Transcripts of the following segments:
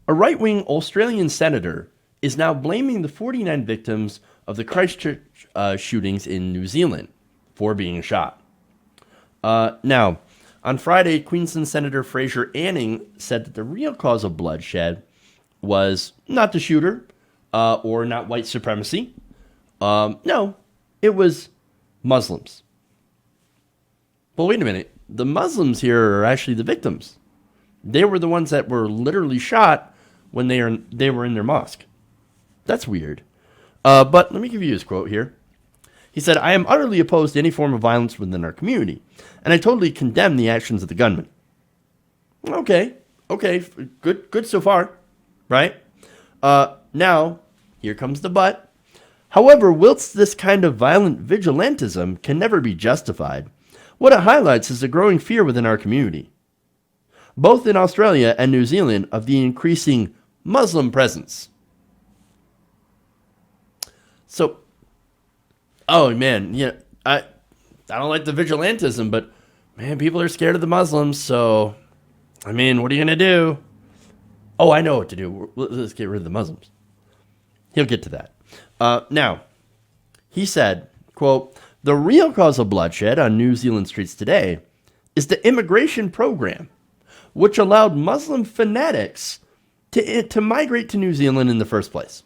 A right-wing Australian senator is now blaming the 49 victims of the Christchurch shootings in New Zealand for being shot. Now, on Friday, Queensland Senator Fraser Anning said that the real cause of bloodshed was not the shooter or not white supremacy. No, it was Muslims. But wait a minute. The Muslims here are actually the victims. They were the ones that were literally shot when they were in their mosque. That's weird. But let me give you his quote here. He said, "I am utterly opposed to any form of violence within our community, and I totally condemn the actions of the gunman." Okay, good so far, right? Now, here comes the but. However, whilst this kind of violent vigilantism can never be justified, what it highlights is a growing fear within our community, both in Australia and New Zealand, of the increasing Muslim presence. So, oh man, yeah, I don't like the vigilantism, but man, people are scared of the Muslims, so, I mean, what are you going to do? Oh, I know what to do. Let's get rid of the Muslims. He'll get to that. Now, he said, quote, "The real cause of bloodshed on New Zealand streets today is the immigration program, which allowed Muslim fanatics to migrate to New Zealand in the first place."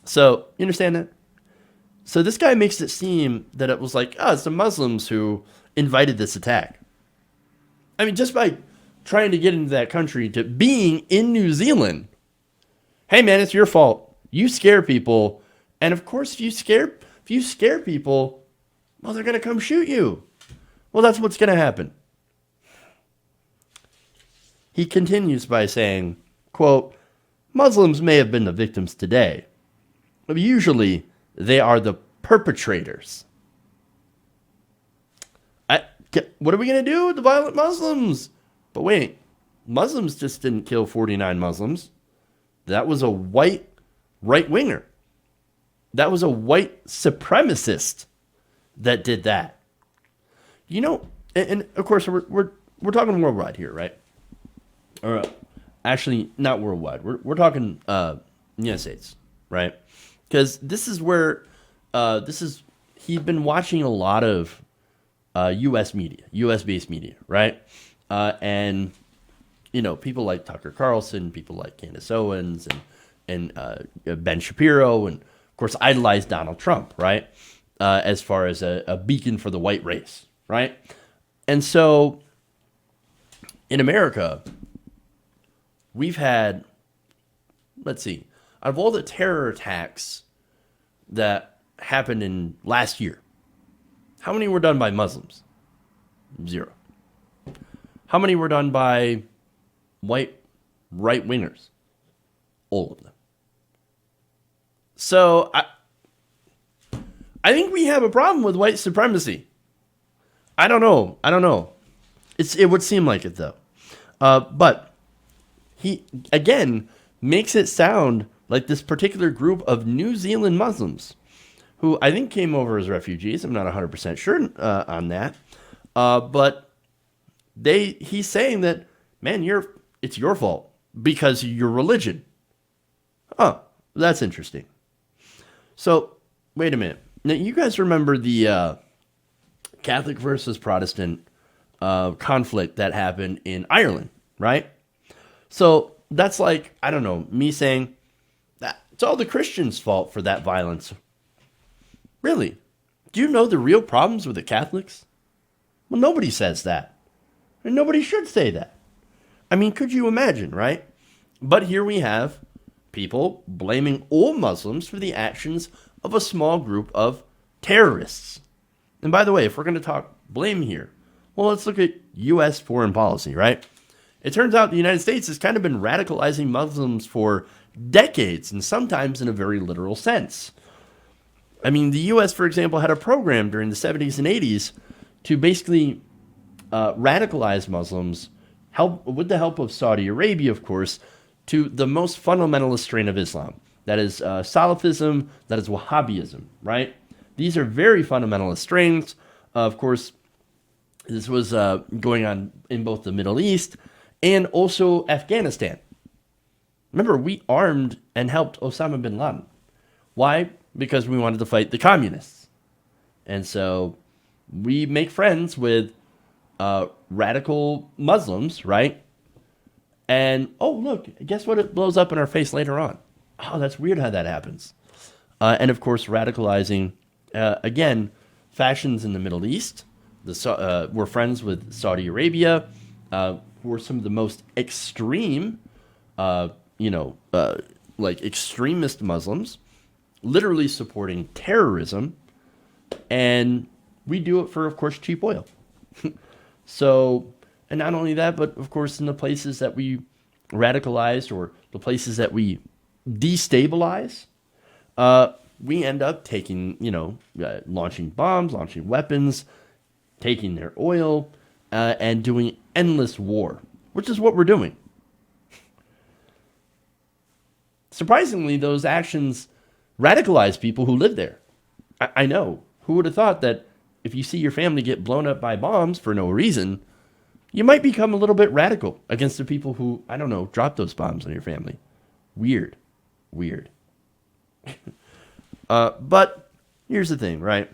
So, you understand that? So this guy makes it seem that it was like, it's the Muslims who invited this attack. I mean, just by trying to get into that country, to being in New Zealand, hey man, it's your fault. You scare people, and of course, if you scare people, well, they're gonna come shoot you. Well, that's what's gonna happen. He continues by saying, quote, "Muslims may have been the victims today, but usually they are the perpetrators." What are we going to do with the violent Muslims? But wait, Muslims just didn't kill 49 Muslims. That was a white right-winger. That was a white supremacist that did that. You know, and of course, we're talking worldwide here, right? Or actually, not worldwide. We're talking United States, right? Because this is where he's been watching a lot of U.S. media, U.S.-based media, right? And, you know, people like Tucker Carlson, people like Candace Owens, and Ben Shapiro, and, of course, idolize Donald Trump, right? As far as a beacon for the white race, right? And so, in America, we've had, let's see, out of all the terror attacks that happened in last year, how many were done by Muslims? 0. How many were done by white right-wingers? All of them. So I think we have a problem with white supremacy. I don't know. It would seem like it, though. But he, again, makes it sound like this particular group of New Zealand Muslims, who I think came over as refugees. I'm not 100% sure on that. But he's saying that, man, it's your fault because of your religion. Oh, that's interesting. So, wait a minute. Now, you guys remember the Catholic versus Protestant conflict that happened in Ireland, right? So, that's like, I don't know, me saying that it's all the Christians' fault for that violence. Really? Do you know the real problems with the Catholics? Well, nobody says that. And nobody should say that. I mean, could you imagine, right? But here we have people blaming all Muslims for the actions of a small group of terrorists. And by the way, if we're going to talk blame here, well, let's look at U.S. foreign policy, right? It turns out the United States has kind of been radicalizing Muslims for decades, and sometimes in a very literal sense. I mean, the U.S., for example, had a program during the 70s and 80s to basically radicalize Muslims, with the help of Saudi Arabia, of course, to the most fundamentalist strain of Islam. That is Salafism, that is Wahhabism, right? These are very fundamentalist strains. Of course, this was going on in both the Middle East and also Afghanistan. Remember, we armed and helped Osama bin Laden. Why? Because we wanted to fight the communists. And so we make friends with radical Muslims, right? And, oh, look, guess what? It blows up in our face later on. Oh, that's weird how that happens. And, of course, radicalizing, again, factions in the Middle East. We're friends with Saudi Arabia, who are some of the most extreme, like extremist Muslims, literally supporting terrorism. And we do it for, of course, cheap oil. So, and not only that, but of course, in the places that we radicalized or the places that we destabilize, we end up taking, launching bombs, launching weapons, taking their oil, and doing endless war, which is what we're doing. Surprisingly, those actions radicalize people who live there. I know. Who would have thought that if you see your family get blown up by bombs for no reason, you might become a little bit radical against the people who, I don't know, dropped those bombs on your family. Weird. But here's the thing, right?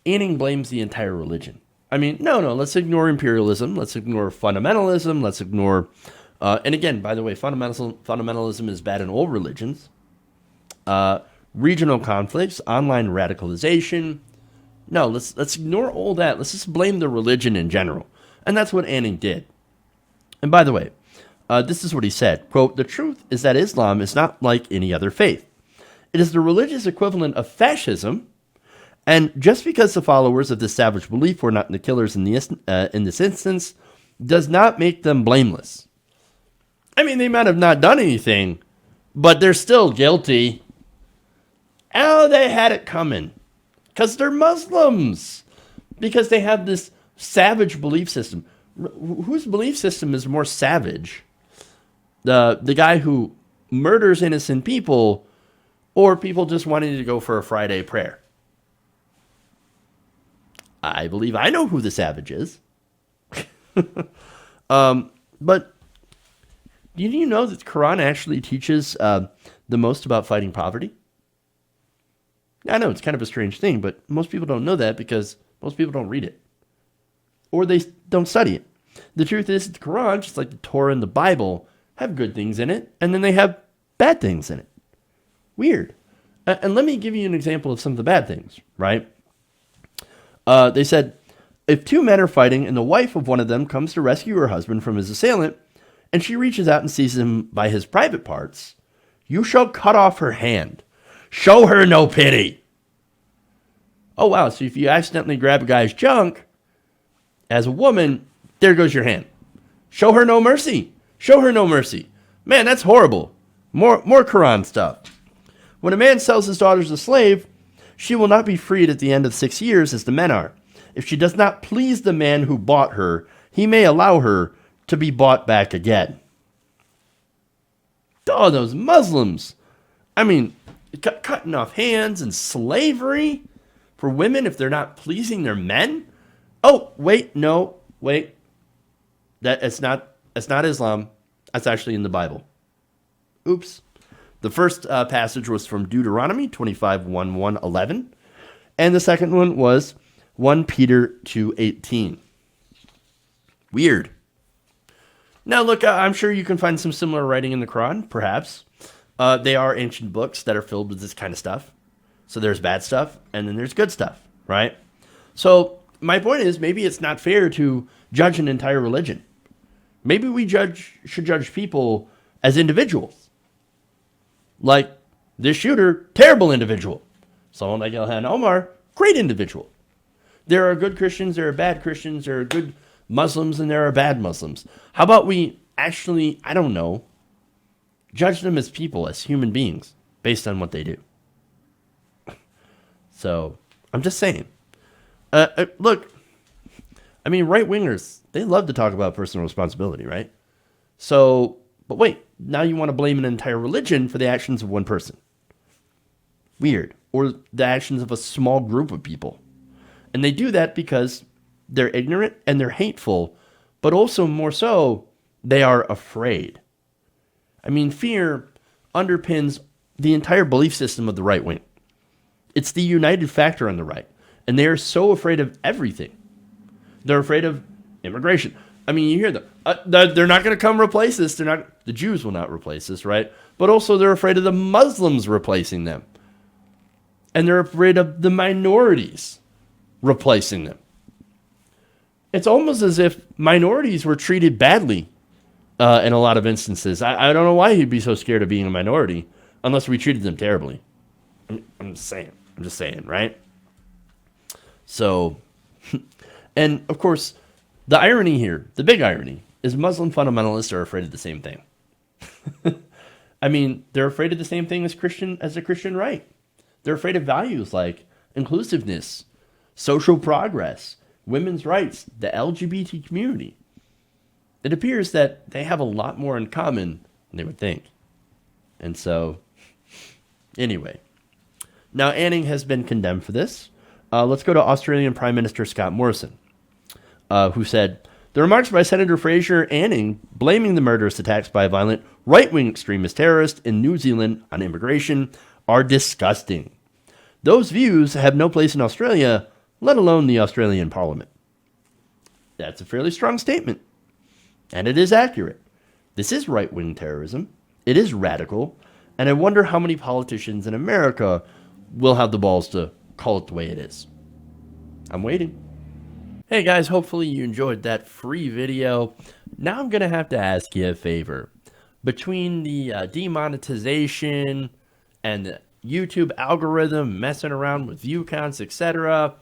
Anning blames the entire religion. I mean, no, let's ignore imperialism. Let's ignore fundamentalism. Let's ignore, and again, by the way, fundamentalism is bad in all religions. Regional conflicts, online radicalization. No, let's ignore all that. Let's just blame the religion in general. And that's what Anning did. And by the way, this is what he said, quote, "The truth is that Islam is not like any other faith. It is the religious equivalent of fascism. And just because the followers of this savage belief were not the killers in this instance does not make them blameless." I mean, they might have not done anything, but they're still guilty. Oh, they had it coming. Because they're Muslims. Because they have this savage belief system. Whose belief system is more savage? The guy who murders innocent people, or people just wanting to go for a Friday prayer? I believe I know who the savage is. But did you know that the Quran actually teaches the most about fighting poverty? I know it's kind of a strange thing, but most people don't know that because most people don't read it. Or they don't study it. The truth is, the Quran, just like the Torah and the Bible, have good things in it, and then they have bad things in it. Weird. And let me give you an example of some of the bad things, right? They said, if two men are fighting and the wife of one of them comes to rescue her husband from his assailant, and she reaches out and seizes him by his private parts, you shall cut off her hand. Show her no pity. Oh, wow. So if you accidentally grab a guy's junk, as a woman, there goes your hand. Show her no mercy. Show her no mercy. Man, that's horrible. More Quran stuff. When a man sells his daughter as a slave, she will not be freed at the end of 6 years as the men are. If she does not please the man who bought her, he may allow her to be bought back again. Oh, those Muslims. I mean, cutting off hands and slavery for women if they're not pleasing their men? Oh, wait. That's not Islam. That's actually in the Bible. Oops. The first passage was from Deuteronomy 25, 1, 11. And the second one was 1 Peter 2:18. Weird. Now, look, I'm sure you can find some similar writing in the Quran, perhaps. They are ancient books that are filled with this kind of stuff. So there's bad stuff, and then there's good stuff, right? So my point is, maybe it's not fair to judge an entire religion. Maybe we should judge people as individuals. Like this shooter, terrible individual. Someone like Ilhan Omar, great individual. There are good Christians, there are bad Christians, there are good Muslims, and there are bad Muslims. How about we actually, I don't know, judge them as people, as human beings, based on what they do? So, I'm just saying. Look, I mean, right-wingers, they love to talk about personal responsibility, right? So, but wait, now you want to blame an entire religion for the actions of one person. Weird. Or the actions of a small group of people. And they do that because they're ignorant and they're hateful, but also more so, they are afraid. I mean, fear underpins the entire belief system of the right wing. It's the united factor on the right. And they are so afraid of everything. They're afraid of immigration. I mean, you hear them. They're not going to come replace this. The Jews will not replace this, right? But also they're afraid of the Muslims replacing them. And they're afraid of the minorities replacing them. It's almost as if minorities were treated badly in a lot of instances. I don't know why he'd be so scared of being a minority unless we treated them terribly. I'm just saying, right? So, and of course, the irony here, the big irony, is Muslim fundamentalists are afraid of the same thing. I mean, they're afraid of the same thing as the Christian right. They're afraid of values like inclusiveness, social progress, women's rights, the LGBT community. It appears that they have a lot more in common than they would think. And so, anyway. Now, Anning has been condemned for this. Let's go to Australian Prime Minister Scott Morrison, who said, the remarks by Senator Fraser Anning blaming the murderous attacks by a violent right-wing extremist terrorist in New Zealand on immigration are disgusting. Those views have no place in Australia, let alone the Australian Parliament. That's a fairly strong statement. And it is accurate. This is right-wing terrorism. It is radical. And I wonder how many politicians in America will have the balls to call it the way it is. I'm waiting. Hey guys, hopefully you enjoyed that free video. Now I'm going to have to ask you a favor. Between the demonetization and the YouTube algorithm messing around with view counts, etc.,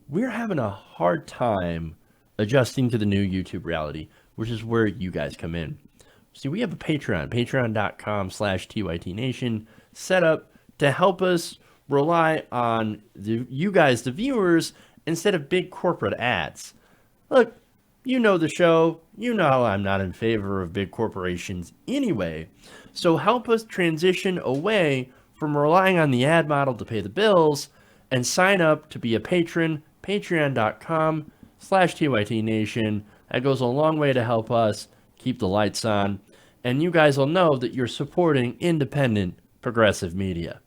we're having a hard time adjusting to the new YouTube reality, which is where you guys come in. See, we have a Patreon, patreon.com/TYTNation, set up to help us rely on you guys, the viewers, instead of big corporate ads. Look, you know the show. You know I'm not in favor of big corporations anyway. So help us transition away from relying on the ad model to pay the bills and sign up to be a patron, patreon.com/TYTNation. That goes a long way to help us keep the lights on. And you guys will know that you're supporting independent, progressive media.